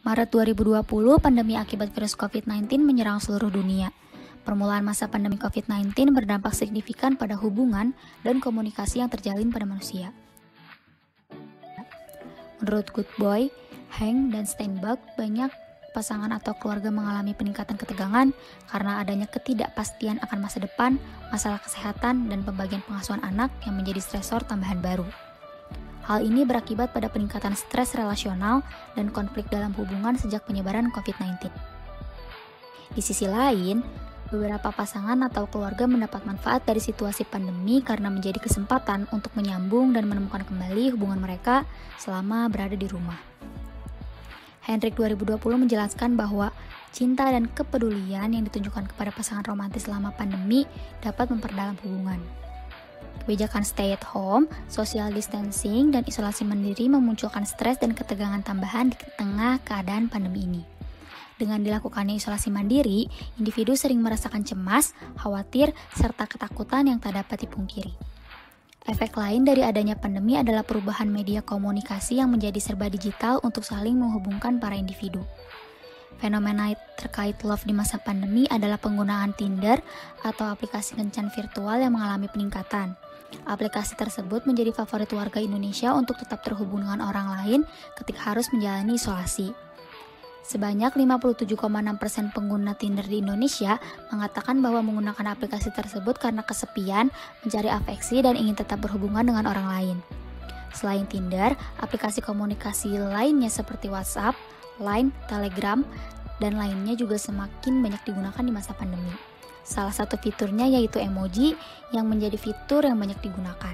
Maret 2020, pandemi akibat virus COVID-19 menyerang seluruh dunia. Permulaan masa pandemi COVID-19 berdampak signifikan pada hubungan dan komunikasi yang terjalin pada manusia. Menurut Goodboy, Hank, dan Steinberg, banyak pasangan atau keluarga mengalami peningkatan ketegangan karena adanya ketidakpastian akan masa depan, masalah kesehatan, dan pembagian pengasuhan anak yang menjadi stresor tambahan baru. Hal ini berakibat pada peningkatan stres relasional dan konflik dalam hubungan sejak penyebaran COVID-19. Di sisi lain, beberapa pasangan atau keluarga mendapat manfaat dari situasi pandemi karena menjadi kesempatan untuk menyambung dan menemukan kembali hubungan mereka selama berada di rumah. Hendrik 2020 menjelaskan bahwa cinta dan kepedulian yang ditunjukkan kepada pasangan romantis selama pandemi dapat memperdalam hubungan. Kebijakan stay at home, social distancing, dan isolasi mandiri memunculkan stres dan ketegangan tambahan di tengah keadaan pandemi ini. Dengan dilakukannya isolasi mandiri, individu sering merasakan cemas, khawatir, serta ketakutan yang tak dapat dipungkiri. Efek lain dari adanya pandemi adalah perubahan media komunikasi yang menjadi serba digital untuk saling menghubungkan para individu. Fenomena terkait love di masa pandemi adalah penggunaan Tinder atau aplikasi kencan virtual yang mengalami peningkatan. Aplikasi tersebut menjadi favorit warga Indonesia untuk tetap terhubung dengan orang lain ketika harus menjalani isolasi. Sebanyak 57,6% pengguna Tinder di Indonesia mengatakan bahwa menggunakan aplikasi tersebut karena kesepian, mencari afeksi, dan ingin tetap berhubungan dengan orang lain. Selain Tinder, aplikasi komunikasi lainnya seperti WhatsApp, Line, Telegram, dan lainnya juga semakin banyak digunakan di masa pandemi. Salah satu fiturnya yaitu emoji yang menjadi fitur yang banyak digunakan.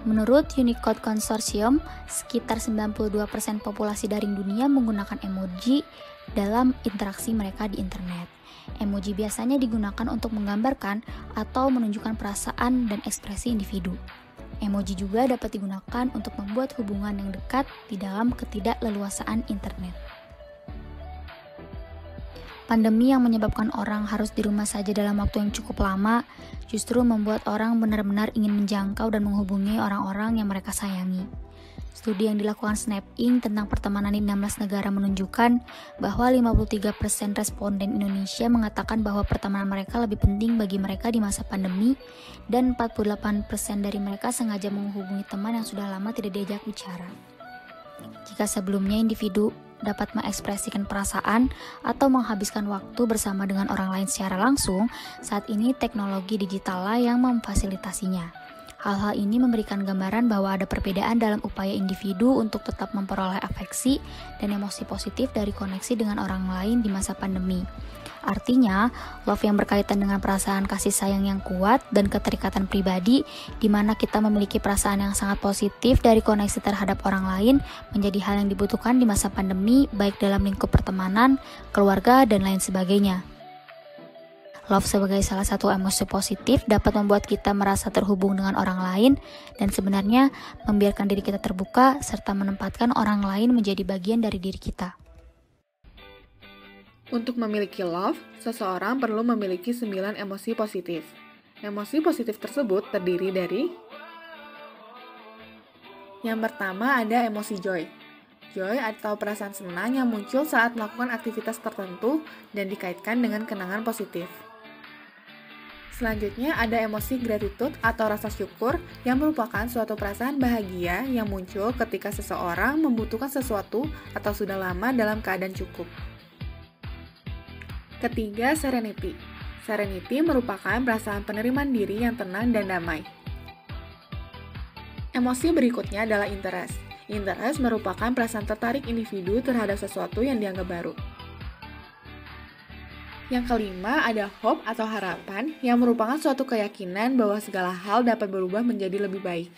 Menurut Unicode Consortium, sekitar 92% populasi daring dunia menggunakan emoji dalam interaksi mereka di internet. Emoji biasanya digunakan untuk menggambarkan atau menunjukkan perasaan dan ekspresi individu. Emoji juga dapat digunakan untuk membuat hubungan yang dekat di dalam ketidakleluasaan internet. Pandemi yang menyebabkan orang harus di rumah saja dalam waktu yang cukup lama justru membuat orang benar-benar ingin menjangkau dan menghubungi orang-orang yang mereka sayangi. Studi yang dilakukan Snap Inc. tentang pertemanan di 16 negara menunjukkan bahwa 53% responden Indonesia mengatakan bahwa pertemanan mereka lebih penting bagi mereka di masa pandemi, dan 48% dari mereka sengaja menghubungi teman yang sudah lama tidak diajak bicara. Jika sebelumnya individu dapat mengekspresikan perasaan atau menghabiskan waktu bersama dengan orang lain secara langsung, saat ini teknologi digitallah yang memfasilitasinya. Hal-hal ini memberikan gambaran bahwa ada perbedaan dalam upaya individu untuk tetap memperoleh afeksi dan emosi positif dari koneksi dengan orang lain di masa pandemi. Artinya, love yang berkaitan dengan perasaan kasih sayang yang kuat dan keterikatan pribadi, di mana kita memiliki perasaan yang sangat positif dari koneksi terhadap orang lain, menjadi hal yang dibutuhkan di masa pandemi, baik dalam lingkup pertemanan, keluarga, dan lain sebagainya. Love sebagai salah satu emosi positif dapat membuat kita merasa terhubung dengan orang lain dan sebenarnya membiarkan diri kita terbuka serta menempatkan orang lain menjadi bagian dari diri kita. Untuk memiliki love, seseorang perlu memiliki 9 emosi positif. Emosi positif tersebut terdiri dari: yang pertama ada emosi joy. Joy atau perasaan senang yang muncul saat melakukan aktivitas tertentu dan dikaitkan dengan kenangan positif. Selanjutnya ada emosi gratitude atau rasa syukur yang merupakan suatu perasaan bahagia yang muncul ketika seseorang membutuhkan sesuatu atau sudah lama dalam keadaan cukup. Ketiga, serenity. Serenity merupakan perasaan penerimaan diri yang tenang dan damai. Emosi berikutnya adalah interest. Interest merupakan perasaan tertarik individu terhadap sesuatu yang dianggap baru. Yang kelima ada hope atau harapan yang merupakan suatu keyakinan bahwa segala hal dapat berubah menjadi lebih baik.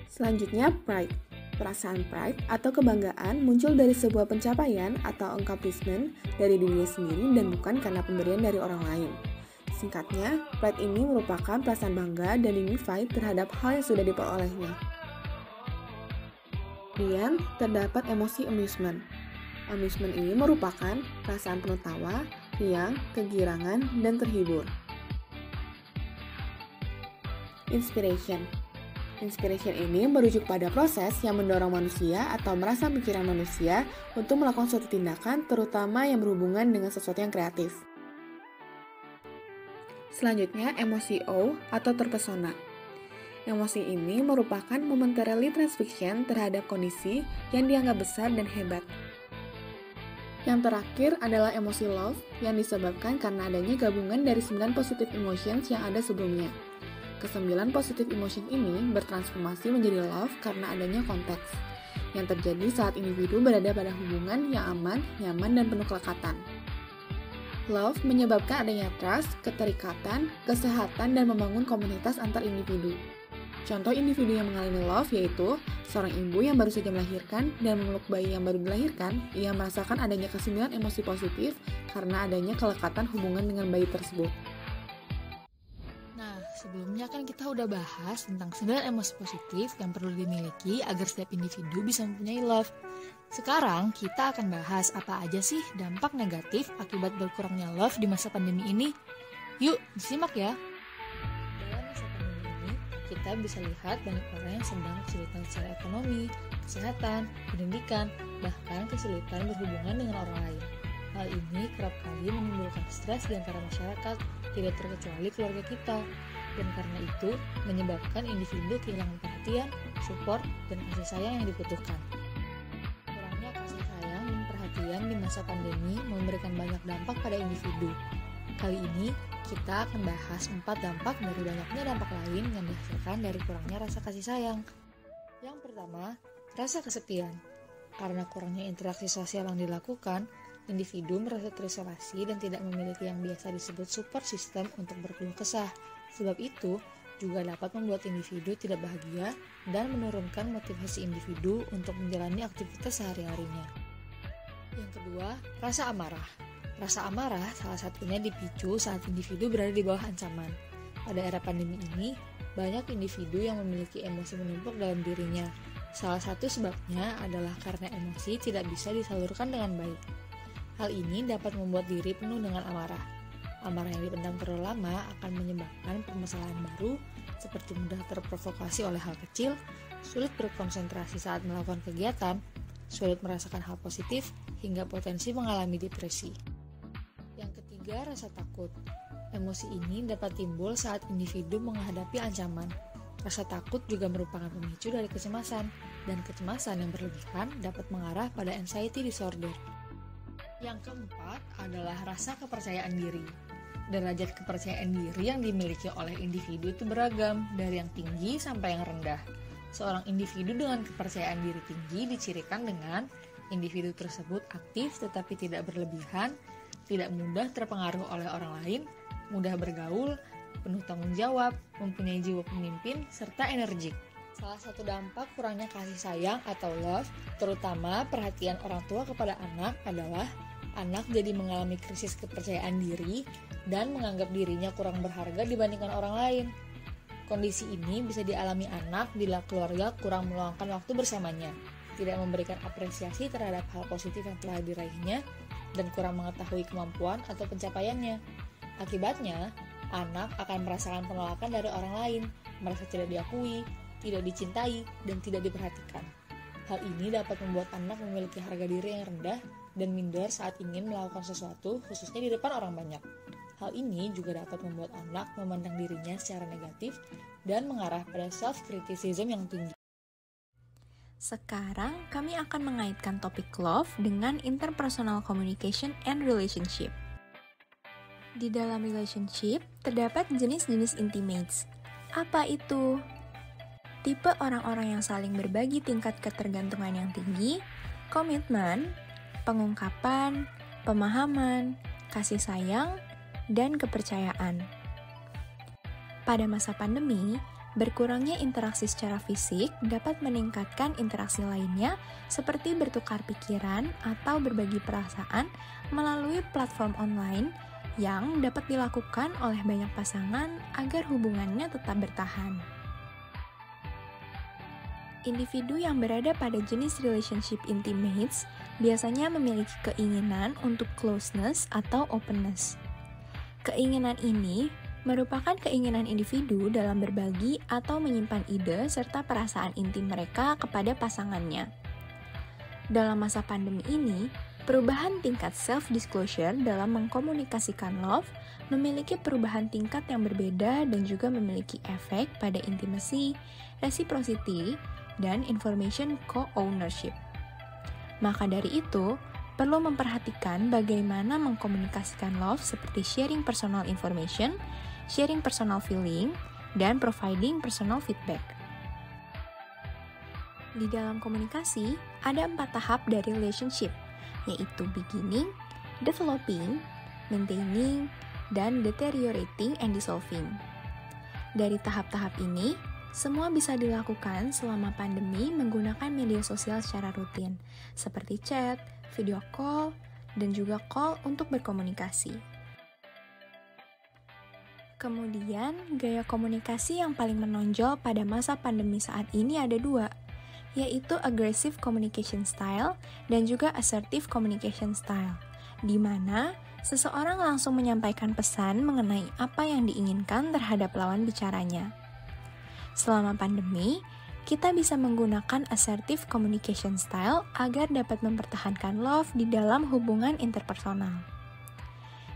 Selanjutnya pride. Perasaan pride atau kebanggaan muncul dari sebuah pencapaian atau accomplishment dari dirinya sendiri dan bukan karena pemberian dari orang lain. Singkatnya, pride ini merupakan perasaan bangga dan dignified terhadap hal yang sudah diperolehnya. Kemudian, terdapat emosi amusement. Amusement ini merupakan perasaan penuh tawa, riang, kegirangan, dan terhibur. Inspiration. Inspiration ini merujuk pada proses yang mendorong manusia atau merasa pikiran manusia untuk melakukan suatu tindakan, terutama yang berhubungan dengan sesuatu yang kreatif. Selanjutnya, emosi O atau terpesona. Emosi ini merupakan momentarily transfixion terhadap kondisi yang dianggap besar dan hebat. Yang terakhir adalah emosi love yang disebabkan karena adanya gabungan dari 9 positive emotions yang ada sebelumnya. Ke-9 positive emotion ini bertransformasi menjadi love karena adanya konteks yang terjadi saat individu berada pada hubungan yang aman, nyaman, dan penuh kelekatan. Love menyebabkan adanya trust, keterikatan, kesehatan, dan membangun komunitas antar individu. Contoh individu yang mengalami love yaitu seorang ibu yang baru saja melahirkan dan memeluk bayi yang baru dilahirkan. Ia merasakan adanya ke-9 emosi positif karena adanya kelekatan hubungan dengan bayi tersebut. Nah, sebelumnya kan kita udah bahas tentang 9 emosi positif yang perlu dimiliki agar setiap individu bisa mempunyai love. Sekarang kita akan bahas apa aja sih dampak negatif akibat berkurangnya love di masa pandemi ini. Yuk, disimak ya! Dalam masa pandemi ini, kita bisa lihat banyak orang yang sedang kesulitan secara ekonomi, kesehatan, pendidikan, bahkan kesulitan berhubungan dengan orang lain. Hal ini kerap kali menimbulkan stres di antara masyarakat, tidak terkecuali keluarga kita. Dan karena itu, menyebabkan individu kehilangan perhatian, support, dan kasih sayang yang dibutuhkan. Yang di masa pandemi memberikan banyak dampak pada individu. Kali ini kita akan bahas 4 dampak dari banyaknya dampak lain yang dihasilkan dari kurangnya rasa kasih sayang. Yang pertama, rasa kesepian. Karena kurangnya interaksi sosial yang dilakukan, individu merasa terisolasi dan tidak memiliki yang biasa disebut support system untuk berkeluh kesah. Sebab itu, juga dapat membuat individu tidak bahagia dan menurunkan motivasi individu untuk menjalani aktivitas sehari-harinya. Yang kedua, rasa amarah. Rasa amarah salah satunya dipicu saat individu berada di bawah ancaman. Pada era pandemi ini, banyak individu yang memiliki emosi menumpuk dalam dirinya. Salah satu sebabnya adalah karena emosi tidak bisa disalurkan dengan baik. Hal ini dapat membuat diri penuh dengan amarah. Amarah yang dipendam terlalu lama akan menyebabkan permasalahan baru, seperti mudah terprovokasi oleh hal kecil, sulit berkonsentrasi saat melakukan kegiatan, sulit merasakan hal positif, hingga potensi mengalami depresi. Yang ketiga, rasa takut. Emosi ini dapat timbul saat individu menghadapi ancaman. Rasa takut juga merupakan pemicu dari kecemasan, dan kecemasan yang berlebihan dapat mengarah pada anxiety disorder. Yang keempat adalah rasa kepercayaan diri. Derajat kepercayaan diri yang dimiliki oleh individu itu beragam, dari yang tinggi sampai yang rendah. Seorang individu dengan kepercayaan diri tinggi dicirikan dengan individu tersebut aktif tetapi tidak berlebihan, tidak mudah terpengaruh oleh orang lain, mudah bergaul, penuh tanggung jawab, mempunyai jiwa pemimpin, serta energik. Salah satu dampak kurangnya kasih sayang atau love, terutama perhatian orang tua kepada anak adalah anak jadi mengalami krisis kepercayaan diri dan menganggap dirinya kurang berharga dibandingkan orang lain. Kondisi ini bisa dialami anak bila keluarga kurang meluangkan waktu bersamanya, tidak memberikan apresiasi terhadap hal positif yang telah diraihnya, dan kurang mengetahui kemampuan atau pencapaiannya. Akibatnya, anak akan merasakan penolakan dari orang lain, merasa tidak diakui, tidak dicintai, dan tidak diperhatikan. Hal ini dapat membuat anak memiliki harga diri yang rendah dan minder saat ingin melakukan sesuatu, khususnya di depan orang banyak. Hal ini juga dapat membuat anak memandang dirinya secara negatif dan mengarah pada self-criticism yang tinggi. Sekarang kami akan mengaitkan topik love dengan interpersonal communication and relationship. Di dalam relationship, terdapat jenis-jenis intimates. Apa itu? Tipe orang-orang yang saling berbagi tingkat ketergantungan yang tinggi, komitmen, pengungkapan, pemahaman, kasih sayang, dan kepercayaan. Pada masa pandemi, berkurangnya interaksi secara fisik dapat meningkatkan interaksi lainnya seperti bertukar pikiran atau berbagi perasaan melalui platform online yang dapat dilakukan oleh banyak pasangan agar hubungannya tetap bertahan. Individu yang berada pada jenis relationship intimates biasanya memiliki keinginan untuk closeness atau openness. Keinginan ini merupakan keinginan individu dalam berbagi atau menyimpan ide serta perasaan intim mereka kepada pasangannya. Dalam masa pandemi ini, perubahan tingkat self-disclosure dalam mengkomunikasikan love memiliki perubahan tingkat yang berbeda dan juga memiliki efek pada intimacy, reciprocity, dan information co-ownership. Maka dari itu, perlu memperhatikan bagaimana mengkomunikasikan love seperti sharing personal information, sharing personal feeling, dan providing personal feedback. Di dalam komunikasi, ada 4 tahap dari relationship, yaitu beginning, developing, maintaining, dan deteriorating and dissolving. Dari tahap-tahap ini, semua bisa dilakukan selama pandemi menggunakan media sosial secara rutin, seperti chat, video call, dan juga call untuk berkomunikasi. Kemudian, gaya komunikasi yang paling menonjol pada masa pandemi saat ini ada 2, yaitu aggressive communication style dan juga assertive communication style, di mana seseorang langsung menyampaikan pesan mengenai apa yang diinginkan terhadap lawan bicaranya. Selama pandemi, kita bisa menggunakan assertive communication style agar dapat mempertahankan love di dalam hubungan interpersonal.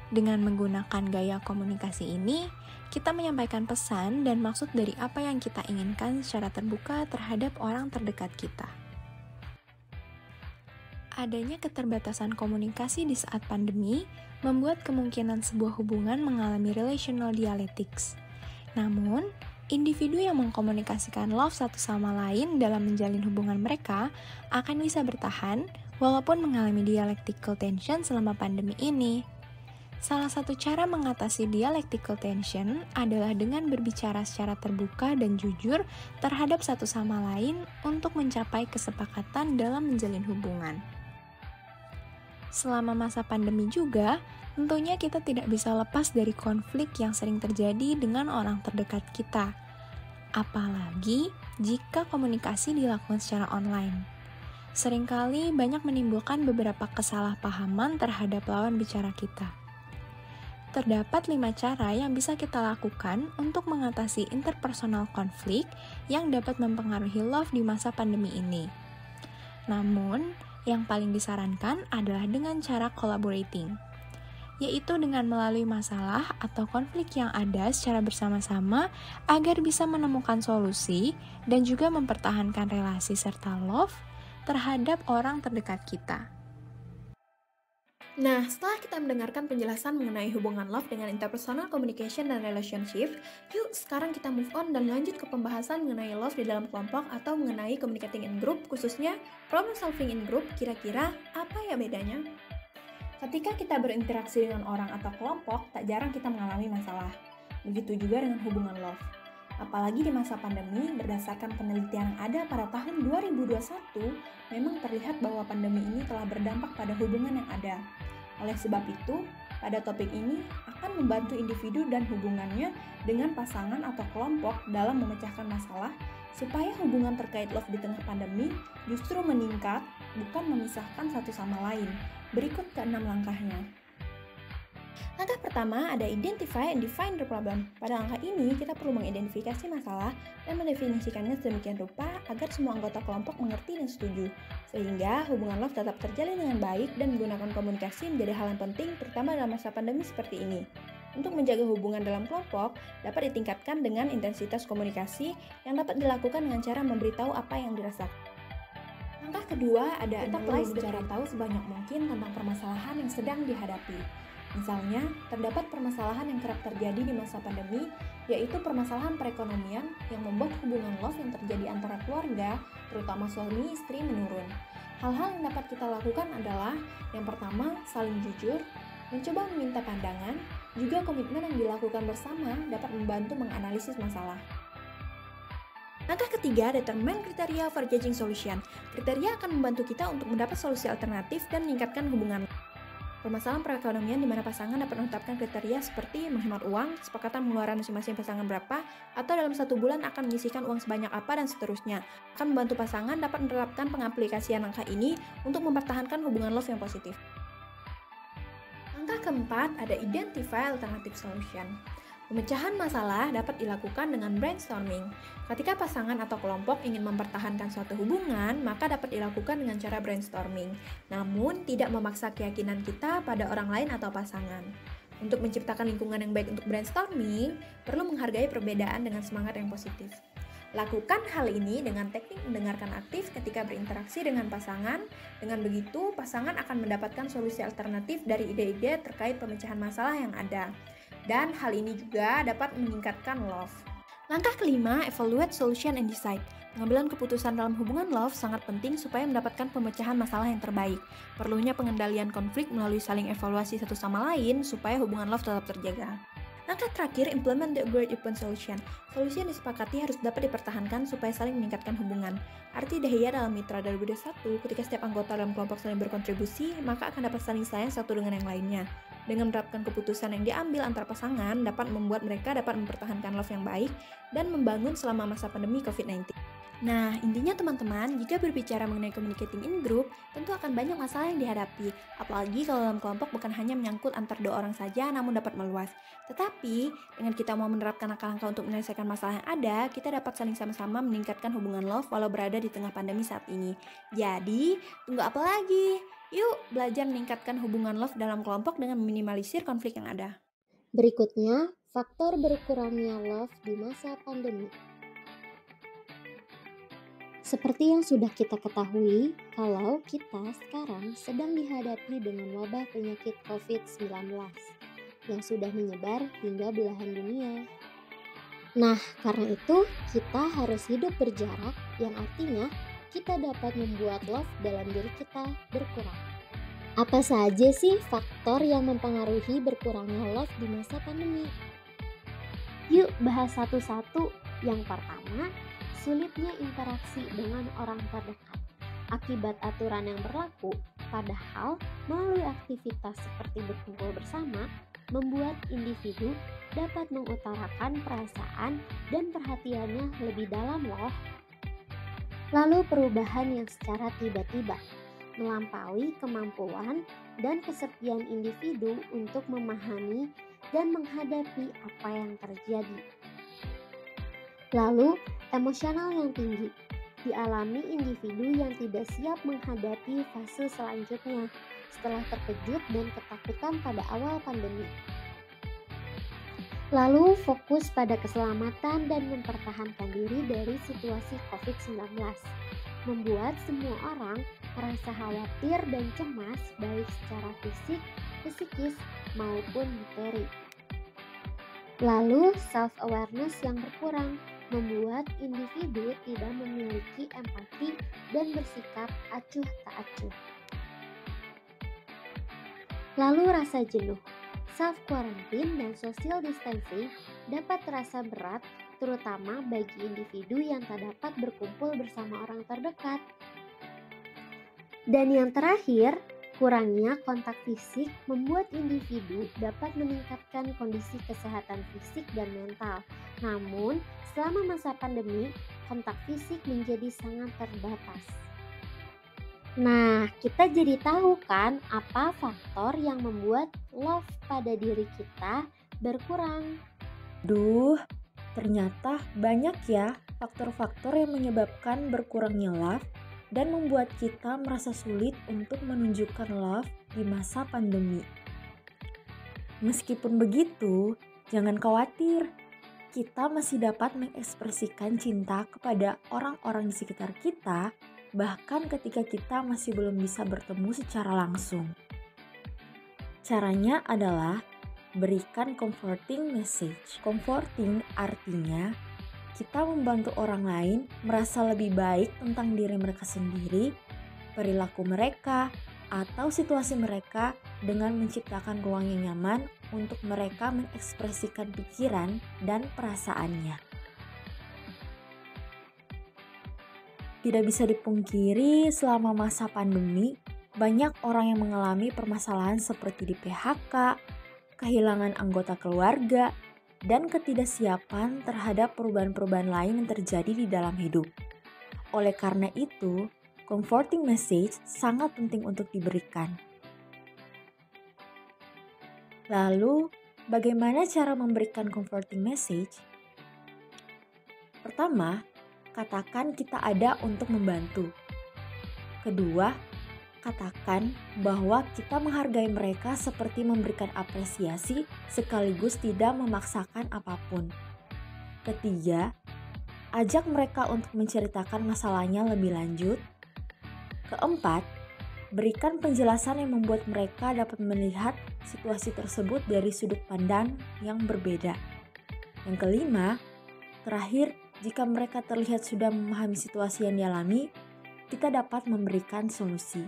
Dengan menggunakan gaya komunikasi ini, kita menyampaikan pesan dan maksud dari apa yang kita inginkan secara terbuka terhadap orang terdekat kita. Adanya keterbatasan komunikasi di saat pandemi membuat kemungkinan sebuah hubungan mengalami relational dialectics. Namun, individu yang mengkomunikasikan love satu sama lain dalam menjalin hubungan mereka akan bisa bertahan walaupun mengalami dialectical tension selama pandemi ini. Salah satu cara mengatasi dialectical tension adalah dengan berbicara secara terbuka dan jujur terhadap satu sama lain untuk mencapai kesepakatan dalam menjalin hubungan. Selama masa pandemi juga, tentunya kita tidak bisa lepas dari konflik yang sering terjadi dengan orang terdekat kita, apalagi jika komunikasi dilakukan secara online. Seringkali banyak menimbulkan beberapa kesalahpahaman terhadap lawan bicara kita. Terdapat 5 cara yang bisa kita lakukan untuk mengatasi interpersonal konflik yang dapat mempengaruhi love di masa pandemi ini. Namun, yang paling disarankan adalah dengan cara collaborating, yaitu dengan melalui masalah atau konflik yang ada secara bersama-sama agar bisa menemukan solusi dan juga mempertahankan relasi serta love terhadap orang terdekat kita. Nah, setelah kita mendengarkan penjelasan mengenai hubungan love dengan interpersonal communication dan relationship, yuk sekarang kita move on dan lanjut ke pembahasan mengenai love di dalam kelompok atau mengenai communicating in group, khususnya problem solving in group. Kira-kira apa ya bedanya? Ketika kita berinteraksi dengan orang atau kelompok, tak jarang kita mengalami masalah. Begitu juga dengan hubungan love. Apalagi di masa pandemi, berdasarkan penelitian yang ada pada tahun 2021, memang terlihat bahwa pandemi ini telah berdampak pada hubungan yang ada. Oleh sebab itu, pada topik ini akan membantu individu dan hubungannya dengan pasangan atau kelompok dalam memecahkan masalah, supaya hubungan terkait love di tengah pandemi justru meningkat, bukan memisahkan satu sama lain. Berikut ke-6 langkahnya. Langkah pertama ada identify and define the problem. Pada langkah ini, kita perlu mengidentifikasi masalah dan mendefinisikannya sedemikian rupa agar semua anggota kelompok mengerti dan setuju, sehingga hubungan love tetap terjalin dengan baik dan menggunakan komunikasi menjadi hal yang penting, terutama dalam masa pandemi seperti ini. Untuk menjaga hubungan dalam kelompok, dapat ditingkatkan dengan intensitas komunikasi yang dapat dilakukan dengan cara memberitahu apa yang dirasakan. Langkah kedua ada analyze bicara tahu sebanyak mungkin tentang permasalahan yang sedang dihadapi. Misalnya, terdapat permasalahan yang kerap terjadi di masa pandemi, yaitu permasalahan perekonomian yang membuat hubungan love yang terjadi antara keluarga, terutama suami istri, menurun. Hal-hal yang dapat kita lakukan adalah, yang pertama, saling jujur, mencoba meminta pandangan, juga komitmen yang dilakukan bersama dapat membantu menganalisis masalah. Langkah ketiga, determine kriteria for judging solution. Kriteria akan membantu kita untuk mendapat solusi alternatif dan meningkatkan hubungan. Permasalahan perekonomian di mana pasangan dapat menetapkan kriteria seperti menghemat uang, kesepakatan pengeluaran masing-masing pasangan berapa, atau dalam 1 bulan akan menyisihkan uang sebanyak apa, dan seterusnya. Akan membantu pasangan dapat menerapkan pengaplikasian langkah ini untuk mempertahankan hubungan love yang positif. Langkah keempat ada identify alternative solution. Pemecahan masalah dapat dilakukan dengan brainstorming. Ketika pasangan atau kelompok ingin mempertahankan suatu hubungan, maka dapat dilakukan dengan cara brainstorming. Namun, tidak memaksa keyakinan kita pada orang lain atau pasangan. Untuk menciptakan lingkungan yang baik untuk brainstorming, perlu menghargai perbedaan dengan semangat yang positif. Lakukan hal ini dengan teknik mendengarkan aktif ketika berinteraksi dengan pasangan. Dengan begitu, pasangan akan mendapatkan solusi alternatif dari ide-ide terkait pemecahan masalah yang ada. Dan hal ini juga dapat meningkatkan love. Langkah kelima, evaluate solution and decide. Pengambilan keputusan dalam hubungan love sangat penting supaya mendapatkan pemecahan masalah yang terbaik. Perlunya pengendalian konflik melalui saling evaluasi satu sama lain supaya hubungan love tetap terjaga. Langkah terakhir, implement the agreed upon solution. Solusi yang disepakati harus dapat dipertahankan supaya saling meningkatkan hubungan. Arti Dahlia dalam Mitra 2021, ketika setiap anggota dalam kelompok saling berkontribusi, maka akan dapat saling sayang satu dengan yang lainnya. Dengan menerapkan keputusan yang diambil antar pasangan, dapat membuat mereka dapat mempertahankan love yang baik dan membangun selama masa pandemi COVID-19. Nah, intinya teman-teman, jika berbicara mengenai communicating in group, tentu akan banyak masalah yang dihadapi. Apalagi kalau dalam kelompok bukan hanya menyangkut antar dua orang saja, namun dapat meluas. Tetapi, dengan kita mau menerapkan langkah-langkah untuk menyelesaikan masalah yang ada, kita dapat saling sama-sama meningkatkan hubungan love walau berada di tengah pandemi saat ini. Jadi, tunggu apa lagi? Yuk, belajar meningkatkan hubungan love dalam kelompok dengan meminimalisir konflik yang ada. Berikutnya, faktor berkurangnya love di masa pandemi. Seperti yang sudah kita ketahui, kalau kita sekarang sedang dihadapi dengan wabah penyakit COVID-19 yang sudah menyebar hingga belahan dunia. Nah, karena itu kita harus hidup berjarak, yang artinya kita dapat membuat love dalam diri kita berkurang. Apa saja sih faktor yang mempengaruhi berkurangnya love di masa pandemi? Yuk bahas satu-satu. Yang pertama, sulitnya interaksi dengan orang terdekat. Akibat aturan yang berlaku, padahal melalui aktivitas seperti berkumpul bersama, membuat individu dapat mengutarakan perasaan dan perhatiannya lebih dalam loh. Lalu perubahan yang secara tiba-tiba, melampaui kemampuan dan kesepian individu untuk memahami dan menghadapi apa yang terjadi. Lalu, emosional yang tinggi dialami individu yang tidak siap menghadapi fase selanjutnya setelah terkejut dan ketakutan pada awal pandemi. Lalu fokus pada keselamatan dan mempertahankan diri dari situasi COVID-19, membuat semua orang merasa khawatir dan cemas baik secara fisik, psikis, maupun materi. Lalu self-awareness yang berkurang, membuat individu tidak memiliki empati dan bersikap acuh tak acuh. Lalu rasa jenuh, self-quarantine dan social distancing dapat terasa berat, terutama bagi individu yang tak dapat berkumpul bersama orang terdekat. Dan yang terakhir, kurangnya kontak fisik membuat individu dapat meningkatkan kondisi kesehatan fisik dan mental. Namun, selama masa pandemi, kontak fisik menjadi sangat terbatas. Nah, kita jadi tahu kan apa faktor yang membuat love pada diri kita berkurang. Ternyata banyak ya faktor-faktor yang menyebabkan berkurangnya love dan membuat kita merasa sulit untuk menunjukkan love di masa pandemi. Meskipun begitu, jangan khawatir. Kita masih dapat mengekspresikan cinta kepada orang-orang di sekitar kita, bahkan ketika kita masih belum bisa bertemu secara langsung. Caranya adalah berikan comforting message. Comforting artinya kita membantu orang lain merasa lebih baik tentang diri mereka sendiri, perilaku mereka, atau situasi mereka dengan menciptakan ruang yang nyaman untuk mereka mengekspresikan pikiran dan perasaannya. Tidak bisa dipungkiri, selama masa pandemi, banyak orang yang mengalami permasalahan seperti di PHK, kehilangan anggota keluarga, dan ketidaksiapan terhadap perubahan-perubahan lain yang terjadi di dalam hidup. Oleh karena itu, comforting message sangat penting untuk diberikan. Lalu, Bagaimana cara memberikan comforting message? Pertama, katakan kita ada untuk membantu. Kedua, katakan bahwa kita menghargai mereka seperti memberikan apresiasi sekaligus tidak memaksakan apapun. Ketiga, ajak mereka untuk menceritakan masalahnya lebih lanjut. Keempat, berikan penjelasan yang membuat mereka dapat melihat situasi tersebut dari sudut pandang yang berbeda. Yang kelima, terakhir, jika mereka terlihat sudah memahami situasi yang dialami, kita dapat memberikan solusi.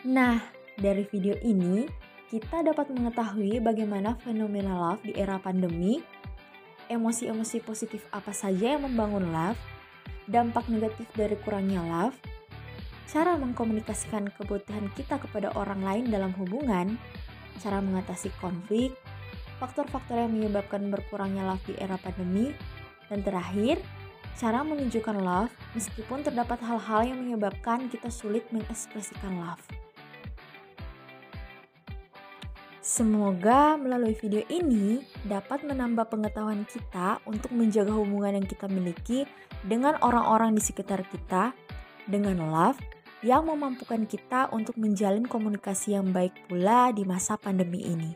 Nah, dari video ini, kita dapat mengetahui bagaimana fenomena love di era pandemi, emosi-emosi positif apa saja yang membangun love, dampak negatif dari kurangnya love, cara mengkomunikasikan kebutuhan kita kepada orang lain dalam hubungan, cara mengatasi konflik, faktor-faktor yang menyebabkan berkurangnya love di era pandemi, dan terakhir, cara menunjukkan love meskipun terdapat hal-hal yang menyebabkan kita sulit mengekspresikan love. Semoga melalui video ini dapat menambah pengetahuan kita untuk menjaga hubungan yang kita miliki dengan orang-orang di sekitar kita dengan love yang memampukan kita untuk menjalin komunikasi yang baik pula di masa pandemi ini.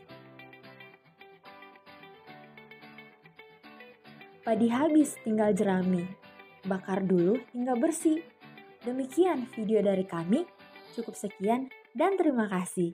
Padi habis tinggal jerami, bakar dulu hingga bersih. Demikian video dari kami, cukup sekian dan terima kasih.